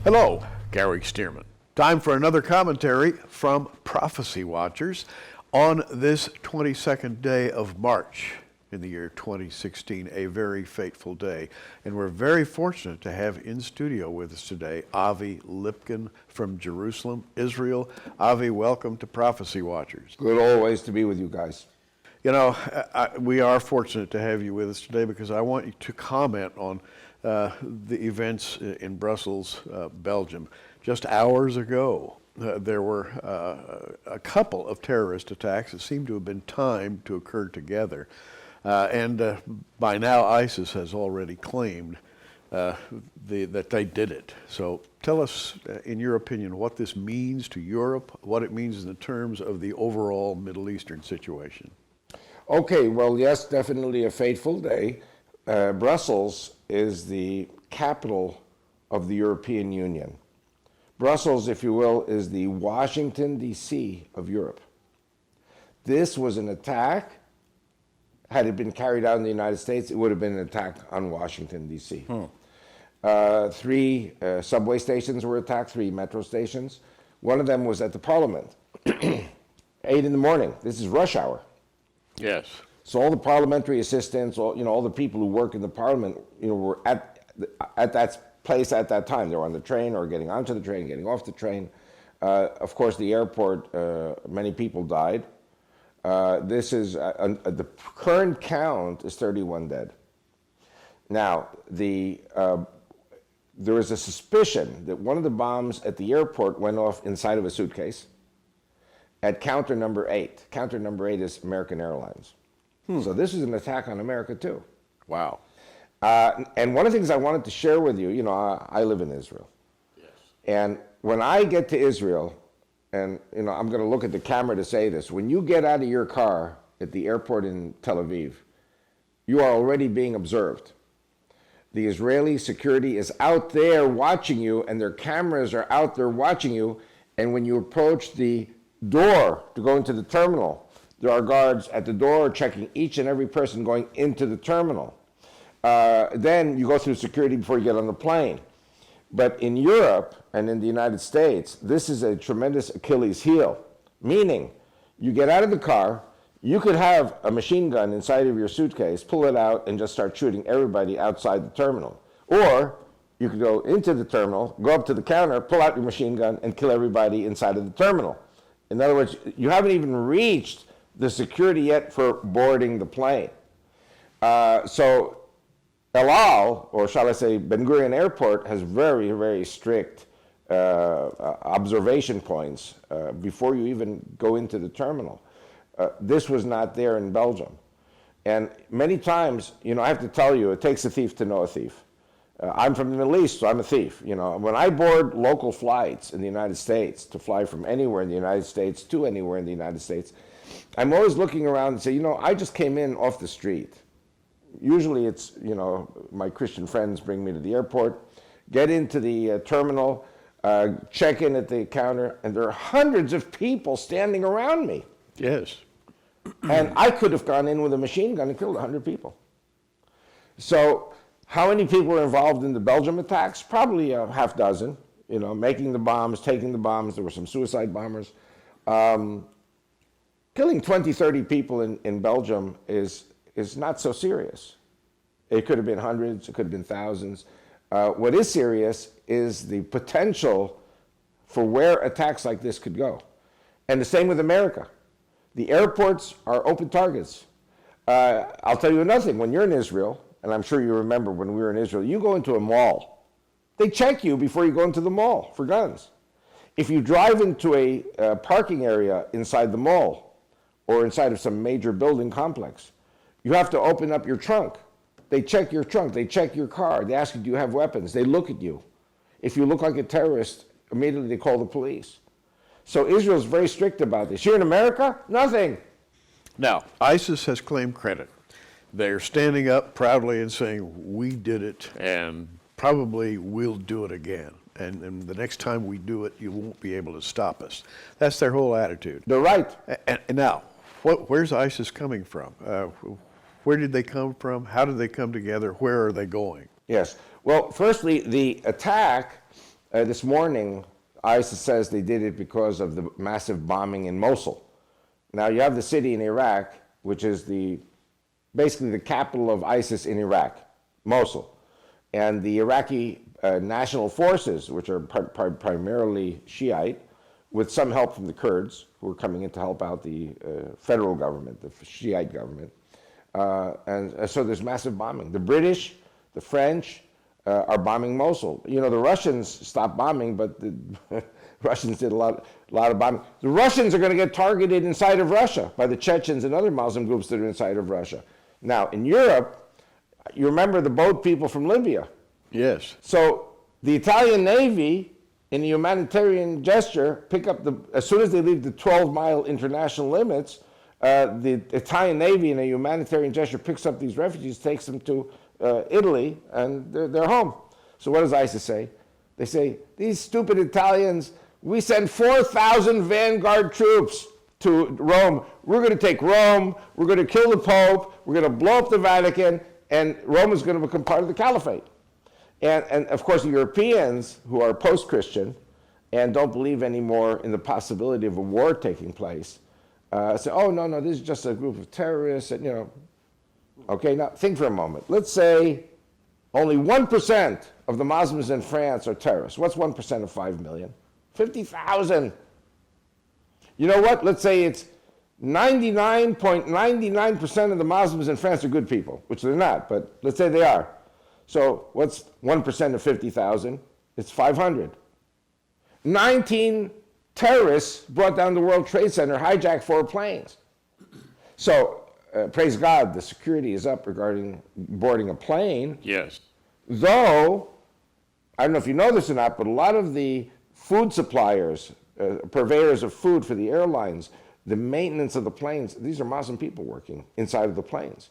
Hello, Gary Stearman. Time for another commentary from Prophecy Watchers on this 22nd day of March in the year 2016, a very fateful day. And we're very fortunate to have in studio with us today Avi Lipkin from Jerusalem, Israel. Avi, welcome to Prophecy Watchers. Good always to be with you guys. You know, we are fortunate to have you with us today because I want you to comment on the events in Brussels, Belgium. Just hours ago, there were a couple of terrorist attacks that seem to have been timed to occur together. And by now, ISIS has already claimed that they did it. So tell us, in your opinion, what this means to Europe, what it means in the terms of the overall Middle Eastern situation. Okay, well, yes, definitely a fateful day. Brussels is the capital of the European Union. Brussels, if you will, is the Washington, D.C. of Europe. This was an attack. Had it been carried out in the United States, it would have been an attack on Washington, D.C. Three subway stations were attacked, 3 metro stations. One of them was at the Parliament, 8 in the morning. This is rush hour. Yes. So all the parliamentary assistants, all the people who work in the Parliament, were at that place at that time. They were on the train or getting onto the train, getting off the train. Of course, the airport, many people died. This is the current count is 31 dead. Now, there is a suspicion that one of the bombs at the airport went off inside of a suitcase at counter number 8. Counter number 8 is American Airlines. So this is an attack on America too. Wow. And one of the things I wanted to share with you, I live in Israel. Yes. And when I get to Israel, and I'm going to look at the camera to say this, when you get out of your car at the airport in Tel Aviv, you are already being observed. The Israeli security is out there watching you, and their cameras are out there watching you. And when you approach the door to go into the terminal, there are guards at the door checking each and every person going into the terminal. Then you go through security before you get on the plane. But in Europe and in the United States, this is a tremendous Achilles heel, meaning you get out of the car, you could have a machine gun inside of your suitcase, pull it out, and just start shooting everybody outside the terminal. Or you could go into the terminal, go up to the counter, pull out your machine gun, and kill everybody inside of the terminal. In other words, you haven't even reached the security yet for boarding the plane. So El Al, or shall I say Ben Gurion Airport, has very, very strict observation points before you even go into the terminal. This was not there in Belgium. And many times, I have to tell you, it takes a thief to know a thief. I'm from the Middle East, so I'm a thief. When I board local flights in the United States to fly from anywhere in the United States to anywhere in the United States, I'm always looking around and say, I just came in off the street. Usually it's, my Christian friends bring me to the airport, get into the terminal, check in at the counter, and there are hundreds of people standing around me. Yes. And I could have gone in with a machine gun and killed 100 people. So how many people were involved in the Belgium attacks? Probably a half dozen, making the bombs, taking the bombs. There were some suicide bombers. Killing 20, 30 people in Belgium is not so serious. It could have been hundreds, it could have been thousands. What is serious is the potential for where attacks like this could go. And the same with America. The airports are open targets. I'll tell you another thing. When you're in Israel, and I'm sure you remember when we were in Israel, you go into a mall. They check you before you go into the mall for guns. If you drive into a parking area inside the mall or inside of some major building complex, you have to open up your trunk. They check your trunk. They check your car. They ask you, do you have weapons? They look at you. If you look like a terrorist, immediately they call the police. So Israel's very strict about this. Here in America, nothing. Now, ISIS has claimed credit. They're standing up proudly and saying, we did it, and probably we'll do it again. And the next time we do it, you won't be able to stop us. That's their whole attitude. They're right. And now, where's ISIS coming from? Where did they come from? How did they come together? Where are they going? Yes. Well, firstly, the attack This morning, ISIS says they did it because of the massive bombing in Mosul. Now, you have the city in Iraq, which is basically the capital of ISIS in Iraq, Mosul. And the Iraqi national forces, which are primarily Shiite, with some help from the Kurds, who are coming in to help out the federal government, the Shiite government. And so there's massive bombing. The British, the French are bombing Mosul. You know, the Russians stopped bombing, but the Russians did a lot of bombing. The Russians are going to get targeted inside of Russia by the Chechens and other Muslim groups that are inside of Russia. Now, in Europe, you remember the boat people from Libya. Yes. So the Italian Navy, in a humanitarian gesture, as soon as they leave the 12-mile international limits, the Italian Navy, in a humanitarian gesture, picks up these refugees, takes them to Italy, and they're home. So what does ISIS say? They say, these stupid Italians, we send 4,000 vanguard troops to Rome. We're going to take Rome, we're going to kill the Pope, we're going to blow up the Vatican, and Rome is going to become part of the caliphate. And of course, the Europeans, who are post-Christian and don't believe anymore in the possibility of a war taking place, say, oh, no, this is just a group of terrorists, and, you know. Okay, now think for a moment. Let's say only 1% of the Muslims in France are terrorists. What's 1% of 5 million? 50,000. You know what? Let's say it's 99.99% of the Muslims in France are good people, which they're not, but let's say they are. So what's 1% of 50,000? It's 500. 19 terrorists brought down the World Trade Center, hijacked 4 planes. So praise God, the security is up regarding boarding a plane. Yes. Though, I don't know if you know this or not, but a lot of the food suppliers, purveyors of food for the airlines, the maintenance of the planes, these are Muslim people working inside of the planes.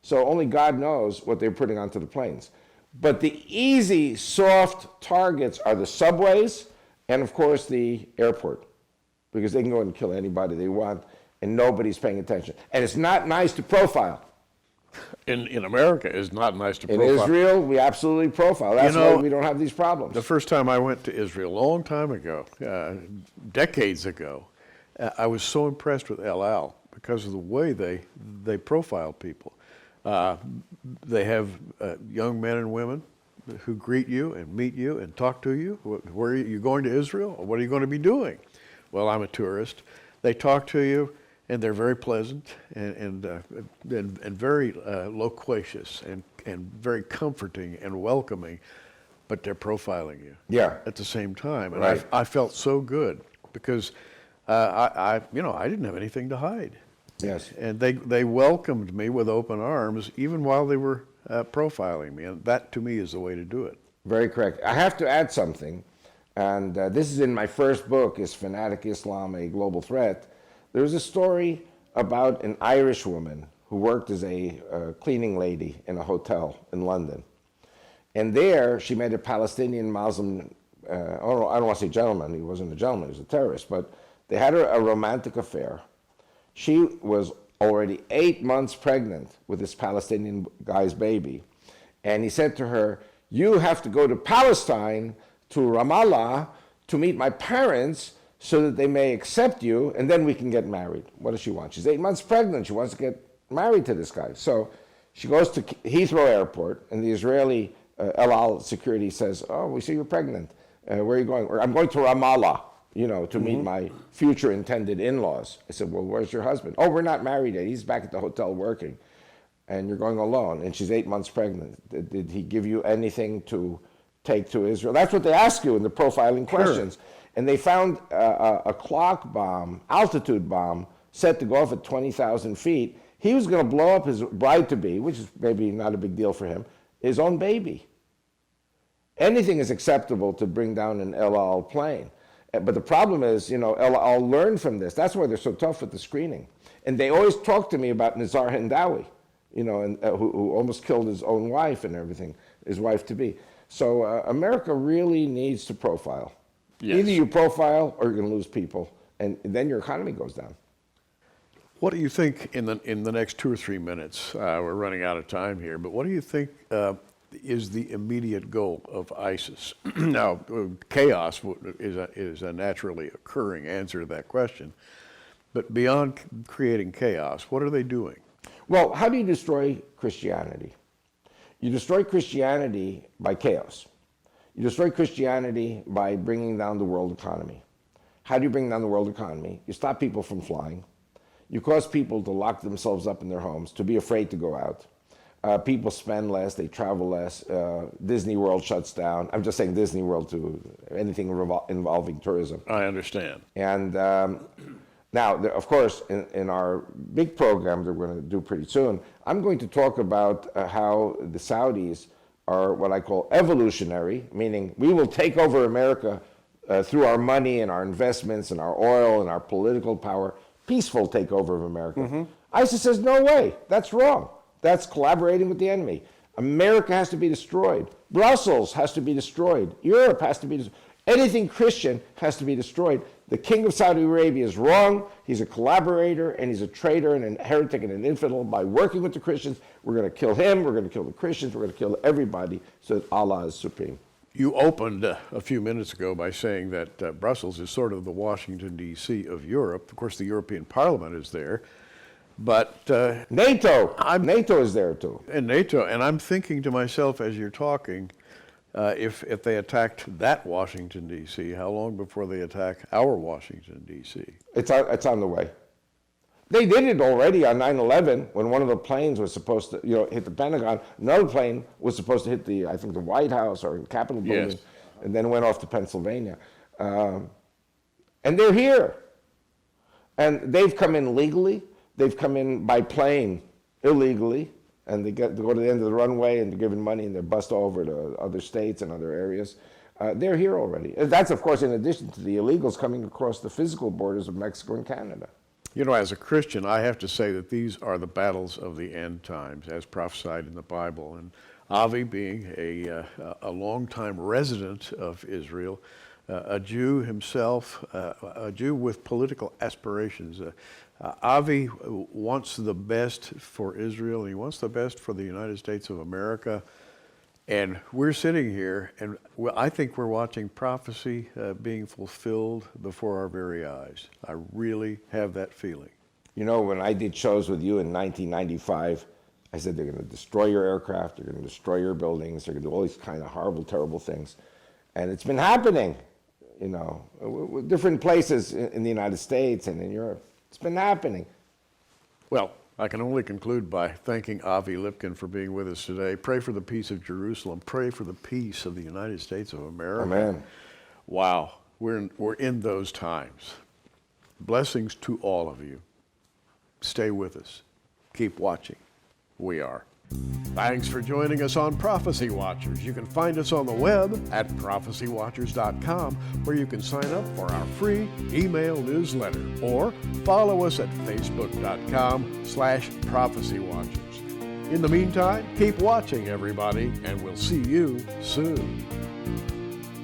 So only God knows what they're putting onto the planes. But the easy, soft targets are the subways and, of course, the airport, because they can go and kill anybody they want, and nobody's paying attention. And it's not nice to profile. In America, it's not nice to In profile. Israel, we absolutely profile. That's why we don't have these problems. The first time I went to Israel, a long time ago, decades ago, I was so impressed with El Al because of the way they profile people. They have young men and women who greet you and meet you and talk to you. Where are you going to Israel? What are you going to be doing? Well, I'm a tourist. They talk to you, and they're very pleasant and very loquacious and very comforting and welcoming, but they're profiling you. Yeah. At the same time, and Right. I felt so good because I didn't have anything to hide. Yes. And they welcomed me with open arms even while they were profiling me, and that to me is the way to do it. Very correct. I have to add something, and this is in my first book, Is Fanatic Islam a Global Threat? There's a story about an Irish woman who worked as a cleaning lady in a hotel in London. And there she met a Palestinian Muslim, I don't want to say gentleman, he wasn't a gentleman, he was a terrorist, but they had a romantic affair. She was already 8 months pregnant with this Palestinian guy's baby. And he said to her, you have to go to Palestine, to Ramallah, to meet my parents so that they may accept you, and then we can get married. What does she want? She's 8 months pregnant. She wants to get married to this guy. So she goes to Heathrow Airport, and the Israeli El Al security says, oh, we see you're pregnant. Where are you going? I'm going to Ramallah, to meet my future intended in-laws. I said, well, where's your husband? Oh, we're not married yet. He's back at the hotel working. And you're going alone. And she's 8 months pregnant. Did he give you anything to take to Israel? That's what they ask you in the profiling questions. Sure. And they found a clock bomb, altitude bomb, set to go off at 20,000 feet. He was going to blow up his bride-to-be, which is maybe not a big deal for him, his own baby. Anything is acceptable to bring down an El Al plane. But the problem is, El Al learned from this. That's why they're so tough with the screening. And they always talk to me about Nizar Hindawi, who almost killed his own wife and everything, his wife-to-be. So America really needs to profile. Yes. Either you profile or you're going to lose people, and then your economy goes down. What do you think in the next 2 or 3 minutes? We're running out of time here, but what do you think is the immediate goal of ISIS? Now, chaos is a naturally occurring answer to that question. But beyond creating chaos, what are they doing? Well, how do you destroy Christianity? You destroy Christianity by chaos. You destroy Christianity by bringing down the world economy. How do you bring down the world economy? You stop people from flying. You cause people to lock themselves up in their homes, to be afraid to go out. People spend less, they travel less. Disney World shuts down. I'm just saying Disney World to anything involving tourism. I understand. And now, of course, in our big program that we're going to do pretty soon, I'm going to talk about how the Saudis are what I call evolutionary, meaning we will take over America through our money and our investments and our oil and our political power, peaceful takeover of America. Mm-hmm. ISIS says, no way, that's wrong. That's collaborating with the enemy. America has to be destroyed. Brussels has to be destroyed. Europe has to be destroyed. Anything Christian has to be destroyed. The king of Saudi Arabia is wrong. He's a collaborator, and he's a traitor and a heretic and an infidel. By working with the Christians, we're going to kill him, we're going to kill the Christians, we're going to kill everybody so that Allah is supreme. You opened a few minutes ago by saying that Brussels is sort of the Washington, D.C. of Europe. Of course, the European Parliament is there. But NATO is there too. And NATO, and I'm thinking to myself as you're talking, if they attacked that Washington, D.C., how long before they attack our Washington, D.C.? It's on the way. They did it already on 9/11 when one of the planes was supposed to, hit the Pentagon. Another plane was supposed to hit the White House or the Capitol building, yes, and then went off to Pennsylvania. And they're here, and they've come in legally. They've come in by plane illegally, and they go to the end of the runway and they're given money and they're bussed over to other states and other areas. They're here already. That's, of course, in addition to the illegals coming across the physical borders of Mexico and Canada. As a Christian, I have to say that these are the battles of the end times, as prophesied in the Bible. And Avi, being a longtime resident of Israel, a Jew himself, a Jew with political aspirations, Avi wants the best for Israel, and he wants the best for the United States of America. And we're sitting here, and I think we're watching prophecy being fulfilled before our very eyes. I really have that feeling. When I did shows with you in 1995, I said they're going to destroy your aircraft, they're going to destroy your buildings, they're going to do all these kind of horrible, terrible things. And it's been happening, with different places in the United States and in Europe. It's been happening. Well, I can only conclude by thanking Avi Lipkin for being with us today. Pray for the peace of Jerusalem. Pray for the peace of the United States of America. Amen. Wow, we're in those times. Blessings to all of you. Stay with us. Keep watching. We are. Thanks for joining us on Prophecy Watchers. You can find us on the web at prophecywatchers.com, where you can sign up for our free email newsletter, or follow us at facebook.com/prophecywatchers. In the meantime, keep watching, everybody, and we'll see you soon.